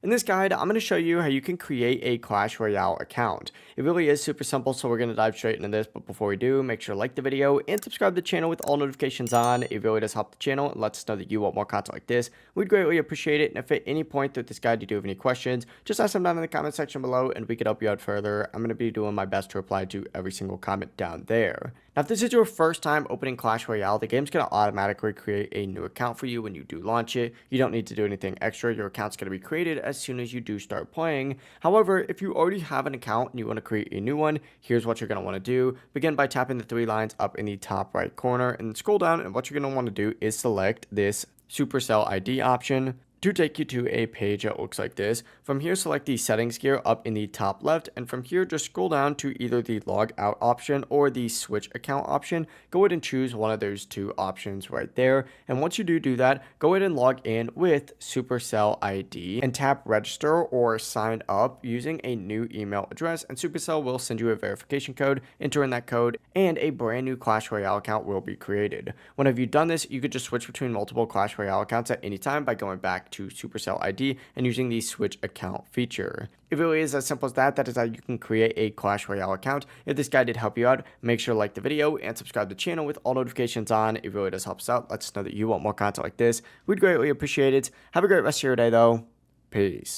In this guide, I'm going to show you how you can create a Clash Royale account. It really is super simple, so we're going to dive straight into this, but before we do, make sure to like the video and subscribe to the channel with all notifications on. It really does help the channel and lets us know that you want more content like this. We'd greatly appreciate it, and if at any point through this guide you do have any questions, just ask them down in the comment section below and we could help you out further. I'm going to be doing my best to reply to every single comment down there. Now, if this is your first time opening Clash Royale, the game's going to automatically create a new account for you when you do launch it. You don't need to do anything extra. Your account's going to be created as soon as you do start playing. However, if you already have an account and you want to create a new one, here's what you're going to want to do. Begin by tapping the three lines up in the top right corner and scroll down, and what you're going to want to do is select this supercell ID option to take you to a page that looks like this. From here, select the settings gear up in the top left, and from here just scroll down to either the log out option or the switch account option. Go ahead and choose one of those two options right there, and once you do that, go ahead and log in with supercell ID and tap register or sign up using a new email address, and supercell will send you a verification code. Enter in that code and a brand new Clash Royale account will be created. Whenever you've done this, you could just switch between multiple Clash Royale accounts at any time by going back to supercell ID and using the switch account feature. It really is as simple as that. That is how you can create a Clash Royale account. If this guide did help you out, make sure to like the video and subscribe to the channel with all notifications on. It really does help us out. Let us know that you want more content like this. We'd greatly appreciate it. Have a great rest of your day though. Peace.